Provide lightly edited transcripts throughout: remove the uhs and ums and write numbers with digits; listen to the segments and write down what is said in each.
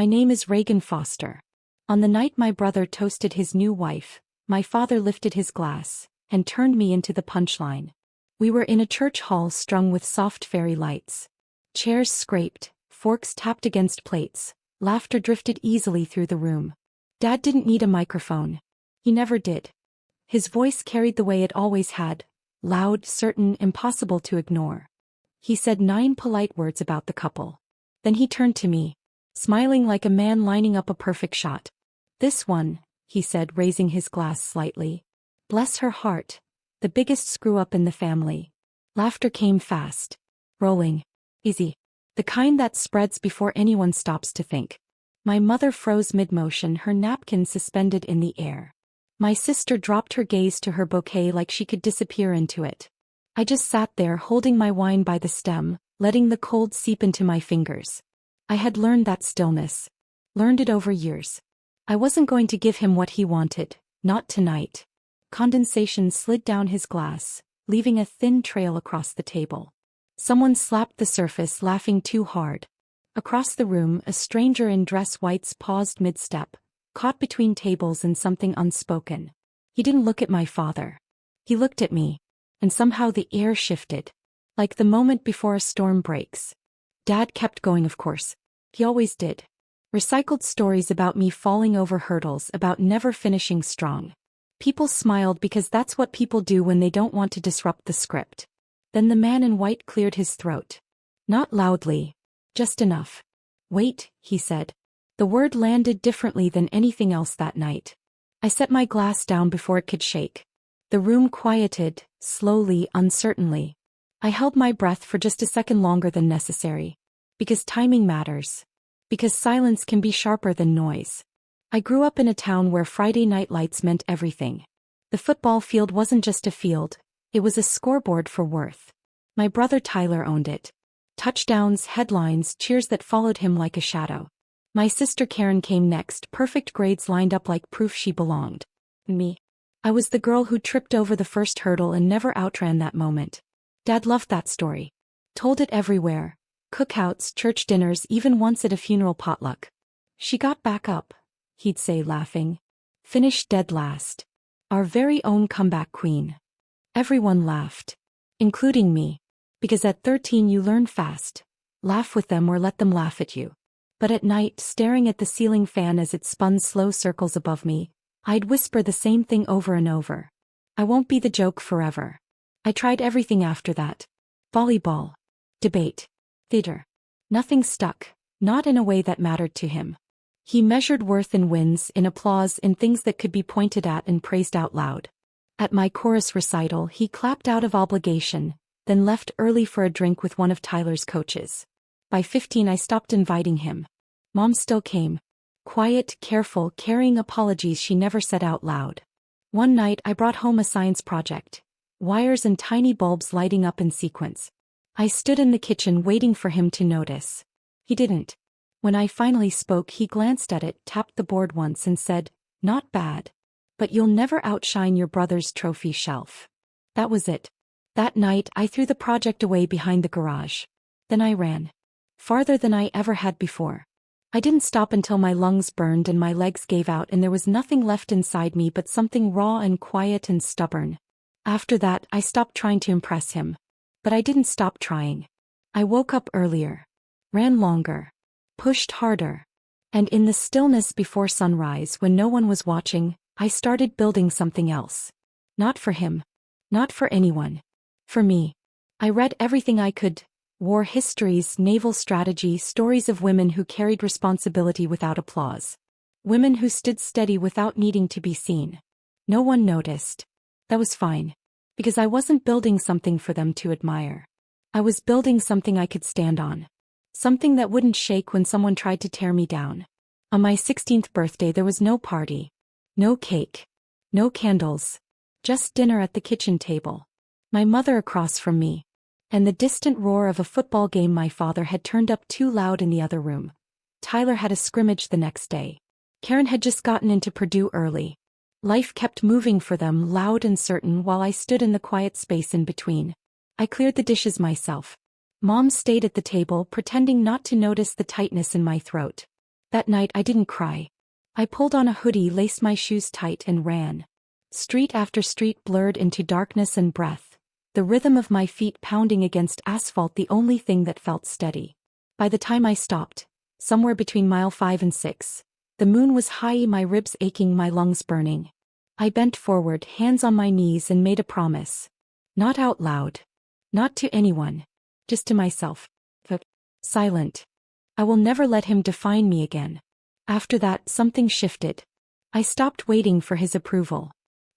My name is Reagan Foster. On the night my brother toasted his new wife, my father lifted his glass and turned me into the punchline. We were in a church hall strung with soft fairy lights. Chairs scraped, forks tapped against plates, laughter drifted easily through the room. Dad didn't need a microphone. He never did. His voice carried the way it always had, loud, certain, impossible to ignore. He said 9 polite words about the couple. Then he turned to me, smiling like a man lining up a perfect shot. "This one," he said, raising his glass slightly. "Bless her heart, the biggest screw-up in the family." Laughter came fast. Rolling. Easy. The kind that spreads before anyone stops to think. My mother froze mid-motion, her napkin suspended in the air. My sister dropped her gaze to her bouquet like she could disappear into it. I just sat there holding my wine by the stem, letting the cold seep into my fingers. I had learned that stillness. Learned it over years. I wasn't going to give him what he wanted, not tonight. Condensation slid down his glass, leaving a thin trail across the table. Someone slapped the surface, laughing too hard. Across the room, a stranger in dress whites paused mid-step, caught between tables and something unspoken. He didn't look at my father. He looked at me, and somehow the air shifted, like the moment before a storm breaks. Dad kept going, of course. He always did. Recycled stories about me falling over hurdles, about never finishing strong. People smiled because that's what people do when they don't want to disrupt the script. Then the man in white cleared his throat. Not loudly. Just enough. "Wait," he said. The word landed differently than anything else that night. I set my glass down before it could shake. The room quieted, slowly, uncertainly. I held my breath for just a second longer than necessary. Because timing matters. Because silence can be sharper than noise. I grew up in a town where Friday night lights meant everything. The football field wasn't just a field, it was a scoreboard for worth. My brother Tyler owned it. Touchdowns, headlines, cheers that followed him like a shadow. My sister Karen came next, perfect grades lined up like proof she belonged. Me. I was the girl who tripped over the first hurdle and never outran that moment. Dad loved that story. Told it everywhere. Cookouts, church dinners, even once at a funeral potluck. "She got back up," he'd say, laughing. "Finished dead last. Our very own comeback queen." Everyone laughed. Including me. Because at 13 you learn fast. Laugh with them or let them laugh at you. But at night, staring at the ceiling fan as it spun slow circles above me, I'd whisper the same thing over and over. I won't be the joke forever. I tried everything after that. Volleyball. Debate. Theater. Nothing stuck, not in a way that mattered to him. He measured worth in wins, in applause, in things that could be pointed at and praised out loud. At my chorus recital, he clapped out of obligation, then left early for a drink with one of Tyler's coaches. By 15 I stopped inviting him. Mom still came. Quiet, careful, carrying apologies she never said out loud. One night I brought home a science project. Wires and tiny bulbs lighting up in sequence. I stood in the kitchen waiting for him to notice. He didn't. When I finally spoke, he glanced at it, tapped the board once and said, "Not bad. But you'll never outshine your brother's trophy shelf." That was it. That night I threw the project away behind the garage. Then I ran. Farther than I ever had before. I didn't stop until my lungs burned and my legs gave out and there was nothing left inside me but something raw and quiet and stubborn. After that, I stopped trying to impress him. But I didn't stop trying. I woke up earlier. Ran longer. Pushed harder. And in the stillness before sunrise, when no one was watching, I started building something else. Not for him. Not for anyone. For me. I read everything I could. War histories, naval strategy, stories of women who carried responsibility without applause. Women who stood steady without needing to be seen. No one noticed. That was fine. Because I wasn't building something for them to admire. I was building something I could stand on. Something that wouldn't shake when someone tried to tear me down. On my 16th birthday there was no party. No cake. No candles. Just dinner at the kitchen table. My mother across from me. And the distant roar of a football game my father had turned up too loud in the other room. Tyler had a scrimmage the next day. Karen had just gotten into Purdue early. Life kept moving for them, loud and certain, while I stood in the quiet space in between. I cleared the dishes myself. Mom stayed at the table, pretending not to notice the tightness in my throat. That night I didn't cry. I pulled on a hoodie, laced my shoes tight and ran. Street after street blurred into darkness and breath, the rhythm of my feet pounding against asphalt the only thing that felt steady. By the time I stopped, somewhere between mile 5 and 6, the moon was high, my ribs aching, my lungs burning. I bent forward, hands on my knees, and made a promise. Not out loud. Not to anyone. Just to myself. Silent. I will never let him define me again. After that, something shifted. I stopped waiting for his approval.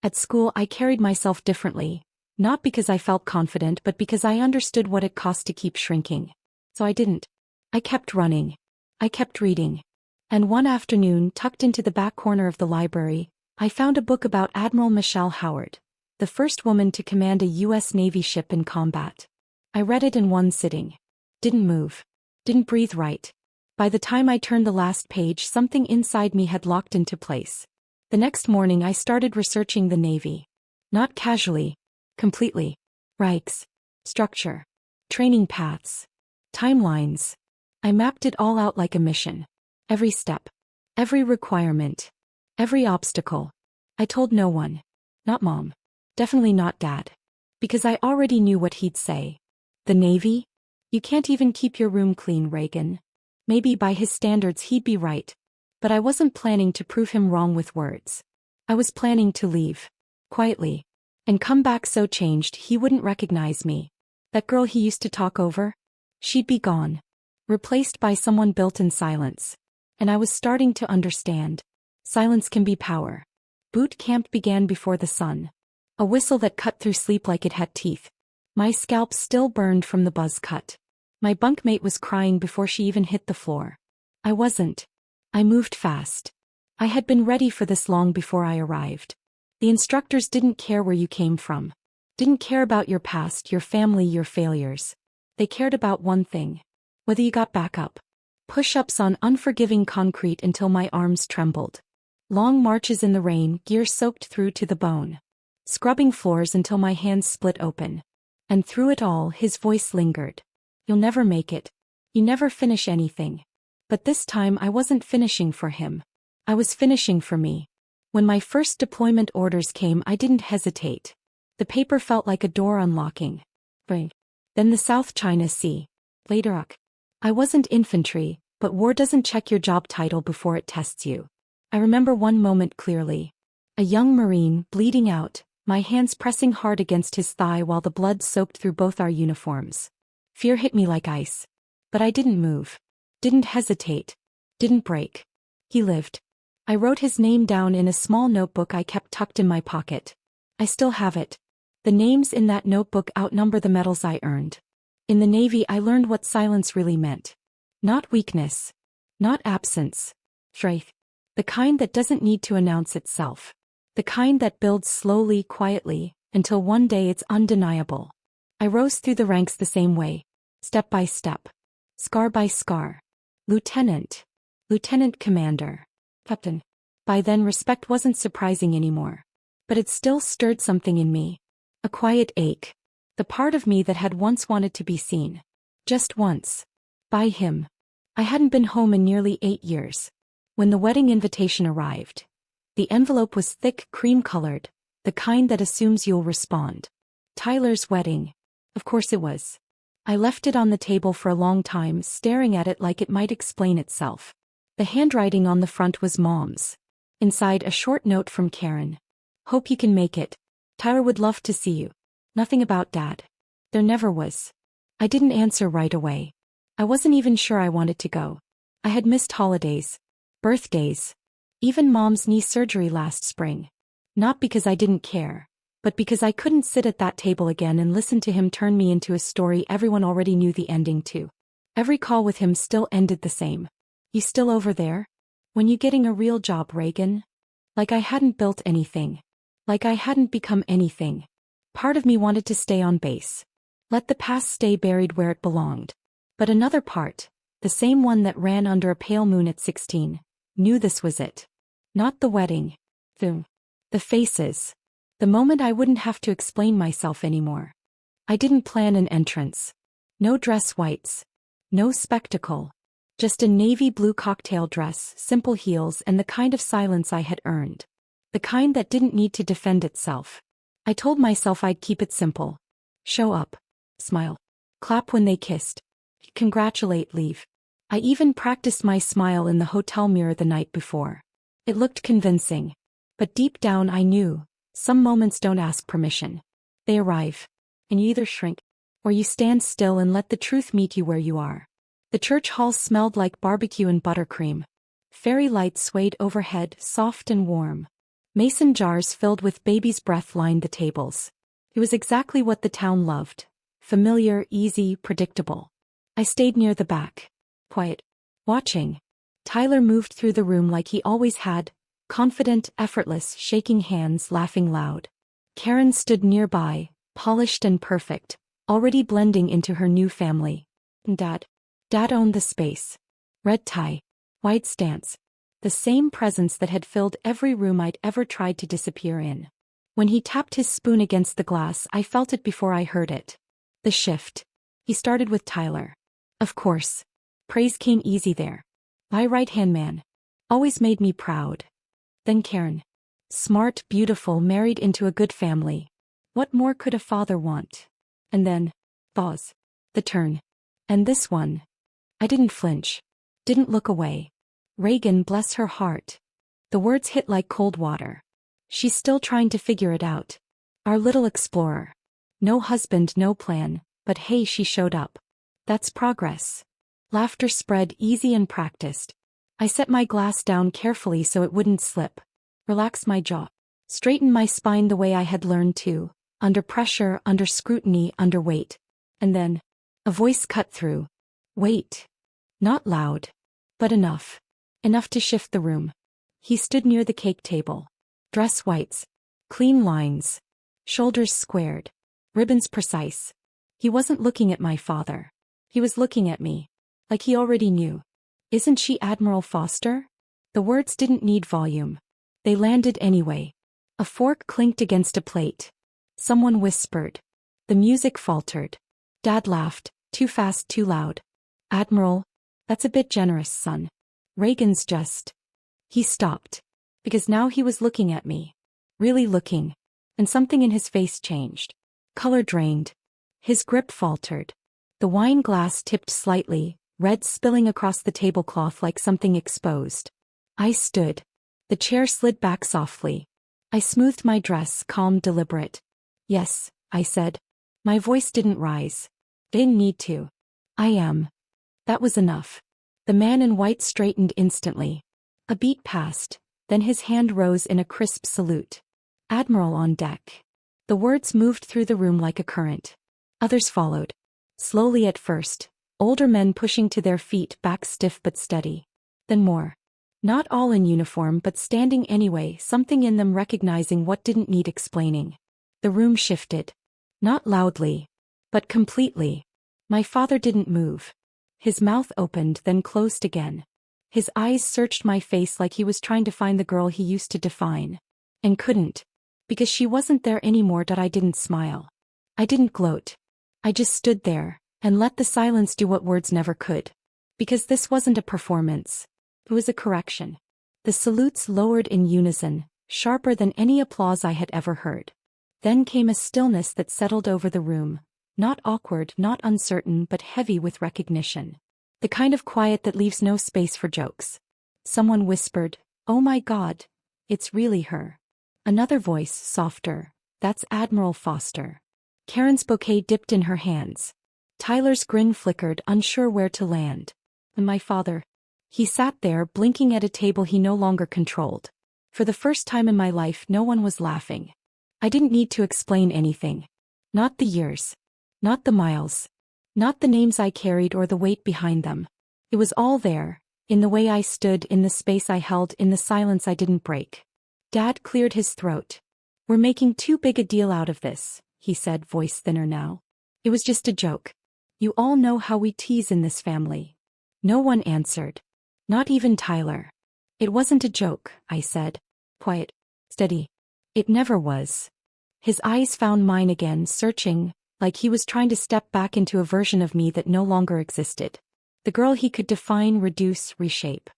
At school, I carried myself differently, not because I felt confident but because I understood what it cost to keep shrinking. So I didn't. I kept running. I kept reading. And one afternoon, tucked into the back corner of the library, I found a book about Admiral Michelle Howard, the first woman to command a U.S. Navy ship in combat. I read it in one sitting. Didn't move. Didn't breathe right. By the time I turned the last page, something inside me had locked into place. The next morning I started researching the Navy. Not casually. Completely. Ranks. Structure. Training paths. Timelines. I mapped it all out like a mission. Every step. Every requirement. Every obstacle. I told no one. Not Mom. Definitely not Dad. Because I already knew what he'd say. The Navy? You can't even keep your room clean, Reagan. Maybe by his standards he'd be right. But I wasn't planning to prove him wrong with words. I was planning to leave. Quietly. And come back so changed he wouldn't recognize me. That girl he used to talk over? She'd be gone. Replaced by someone built in silence. And I was starting to understand. Silence can be power. Boot camp began before the sun. A whistle that cut through sleep like it had teeth. My scalp still burned from the buzz cut. My bunkmate was crying before she even hit the floor. I wasn't. I moved fast. I had been ready for this long before I arrived. The instructors didn't care where you came from. Didn't care about your past, your family, your failures. They cared about one thing. Whether you got back up. Push-ups on unforgiving concrete until my arms trembled. Long marches in the rain, gear soaked through to the bone. Scrubbing floors until my hands split open. And through it all, his voice lingered. You'll never make it. You never finish anything. But this time I wasn't finishing for him. I was finishing for me. When my first deployment orders came, I didn't hesitate. The paper felt like a door unlocking. Then the South China Sea. Later. I wasn't infantry, but war doesn't check your job title before it tests you. I remember one moment clearly. A young Marine, bleeding out, my hands pressing hard against his thigh while the blood soaked through both our uniforms. Fear hit me like ice. But I didn't move. Didn't hesitate. Didn't break. He lived. I wrote his name down in a small notebook I kept tucked in my pocket. I still have it. The names in that notebook outnumber the medals I earned. In the Navy I learned what silence really meant. Not weakness. Not absence. Strength. The kind that doesn't need to announce itself. The kind that builds slowly, quietly, until one day it's undeniable. I rose through the ranks the same way. Step by step. Scar by scar. Lieutenant. Lieutenant commander. Captain. By then respect wasn't surprising anymore. But it still stirred something in me. A quiet ache. The part of me that had once wanted to be seen. Just once. By him. I hadn't been home in nearly 8 years. When the wedding invitation arrived. The envelope was thick, cream-colored, the kind that assumes you'll respond. Tyler's wedding. Of course it was. I left it on the table for a long time, staring at it like it might explain itself. The handwriting on the front was Mom's. Inside, a short note from Karen. Hope you can make it. Tyler would love to see you. Nothing about Dad. There never was. I didn't answer right away. I wasn't even sure I wanted to go. I had missed holidays. Birthdays. Even Mom's knee surgery last spring. Not because I didn't care, but because I couldn't sit at that table again and listen to him turn me into a story everyone already knew the ending to. Every call with him still ended the same. You still over there? When you getting a real job, Reagan? Like I hadn't built anything. Like I hadn't become anything. Part of me wanted to stay on base. Let the past stay buried where it belonged. But another part, the same one that ran under a pale moon at 16, knew this was it. Not the wedding. The faces. The moment I wouldn't have to explain myself anymore. I didn't plan an entrance. No dress whites. No spectacle. Just a navy blue cocktail dress, simple heels, and the kind of silence I had earned. The kind that didn't need to defend itself. I told myself I'd keep it simple. Show up. Smile. Clap when they kissed. Congratulate, leave. I even practiced my smile in the hotel mirror the night before. It looked convincing. But deep down I knew, some moments don't ask permission. They arrive. And you either shrink, or you stand still and let the truth meet you where you are. The church hall smelled like barbecue and buttercream. Fairy lights swayed overhead, soft and warm. Mason jars filled with baby's breath lined the tables. It was exactly what the town loved. Familiar, easy, predictable. I stayed near the back. Quiet. Watching. Tyler moved through the room like he always had, confident, effortless, shaking hands, laughing loud. Karen stood nearby, polished and perfect, already blending into her new family. Dad owned the space. Red tie. White stance. The same presence that had filled every room I'd ever tried to disappear in. When he tapped his spoon against the glass, I felt it before I heard it. The shift. He started with Tyler. Of course. Praise came easy there. My right-hand man. Always made me proud. Then Karen. Smart, beautiful, married into a good family. What more could a father want? And then, Boz. The turn. And this one. I didn't flinch. Didn't look away. Reagan, bless her heart. The words hit like cold water. She's still trying to figure it out. Our little explorer. No husband, no plan, but hey, she showed up. That's progress. Laughter spread, easy and practiced. I set my glass down carefully so it wouldn't slip. Relaxed my jaw. Straightened my spine the way I had learned to. Under pressure, under scrutiny, under weight. And then, a voice cut through. Wait. Not loud. But enough. Enough to shift the room. He stood near the cake table. Dress whites. Clean lines. Shoulders squared. Ribbons precise. He wasn't looking at my father. He was looking at me. Like he already knew. Isn't she Admiral Foster? The words didn't need volume. They landed anyway. A fork clinked against a plate. Someone whispered. The music faltered. Dad laughed, too fast, too loud. Admiral, that's a bit generous, son. Reagan's just. He stopped. Because now he was looking at me. Really looking. And something in his face changed. Color drained. His grip faltered. The wine glass tipped slightly, red spilling across the tablecloth like something exposed. I stood. The chair slid back softly. I smoothed my dress, calm, deliberate. Yes, I said. My voice didn't rise. Didn't need to. I am. That was enough. The man in white straightened instantly. A beat passed, then his hand rose in a crisp salute. Admiral on deck. The words moved through the room like a current. Others followed. Slowly at first, older men pushing to their feet, back stiff but steady. Then more. Not all in uniform but standing anyway, something in them recognizing what didn't need explaining. The room shifted. Not loudly. But completely. My father didn't move. His mouth opened then closed again. His eyes searched my face like he was trying to find the girl he used to define. And couldn't. Because she wasn't there anymore. I didn't smile. I didn't gloat. I just stood there, and let the silence do what words never could. Because this wasn't a performance. It was a correction. The salutes lowered in unison, sharper than any applause I had ever heard. Then came a stillness that settled over the room. Not awkward, not uncertain, but heavy with recognition. The kind of quiet that leaves no space for jokes. Someone whispered, "Oh my God, it's really her." Another voice, softer, "That's Admiral Foster." Karen's bouquet dipped in her hands. Tyler's grin flickered, unsure where to land. And my father. He sat there, blinking at a table he no longer controlled. For the first time in my life, no one was laughing. I didn't need to explain anything. Not the years. Not the miles. Not the names I carried or the weight behind them. It was all there, in the way I stood, in the space I held, in the silence I didn't break. Dad cleared his throat. "We're making too big a deal out of this," he said, voice thinner now. "It was just a joke. You all know how we tease in this family." No one answered. Not even Tyler. "It wasn't a joke," I said. Quiet. Steady. "It never was." His eyes found mine again, searching, like he was trying to step back into a version of me that no longer existed. The girl he could define, reduce, reshape.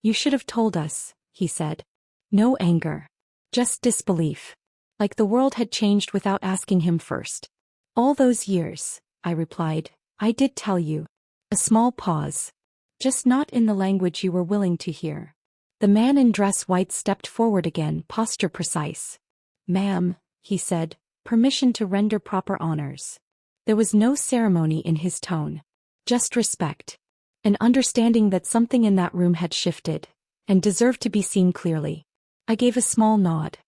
You should have told us, he said. No anger. Just disbelief. Like the world had changed without asking him first. All those years, I replied, I did tell you. A small pause. Just not in the language you were willing to hear. The man in dress white stepped forward again, posture precise. Ma'am, he said, permission to render proper honors. There was no ceremony in his tone. Just respect. An understanding that something in that room had shifted, and deserved to be seen clearly. I gave a small nod.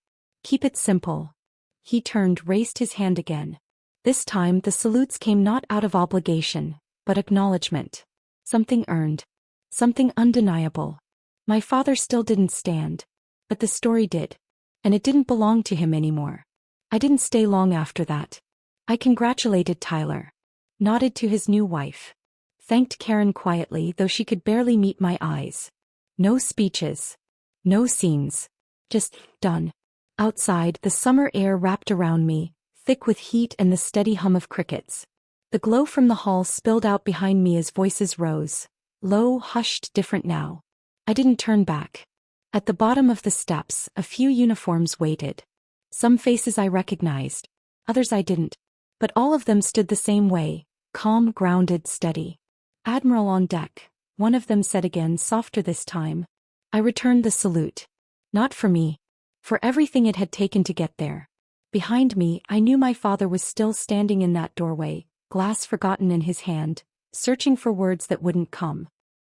Keep it simple. He turned, raised his hand again. This time the salutes came not out of obligation, but acknowledgement. Something earned. Something undeniable. My father still didn't stand. But the story did. And it didn't belong to him anymore. I didn't stay long after that. I congratulated Tyler. Nodded to his new wife. Thanked Karen quietly, though she could barely meet my eyes. No speeches. No scenes. Just done. Outside, the summer air wrapped around me, thick with heat and the steady hum of crickets. The glow from the hall spilled out behind me as voices rose. Low, hushed, different now. I didn't turn back. At the bottom of the steps, a few uniforms waited. Some faces I recognized. Others I didn't. But all of them stood the same way, calm, grounded, steady. Admiral on deck, one of them said again, softer this time. I returned the salute. Not for me. For everything it had taken to get there. Behind me, I knew my father was still standing in that doorway, glass forgotten in his hand, searching for words that wouldn't come.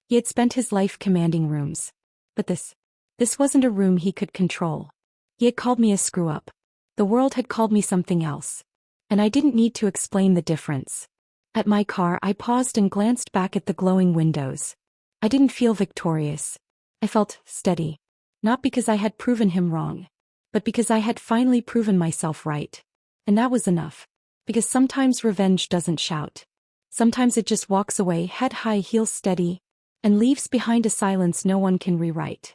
He had spent his life commanding rooms. But this wasn't a room he could control. He had called me a screw-up. The world had called me something else. And I didn't need to explain the difference. At my car, I paused and glanced back at the glowing windows. I didn't feel victorious. I felt steady. Not because I had proven him wrong, but because I had finally proven myself right. And that was enough. Because sometimes revenge doesn't shout. Sometimes it just walks away, head high, heels steady, and leaves behind a silence no one can rewrite.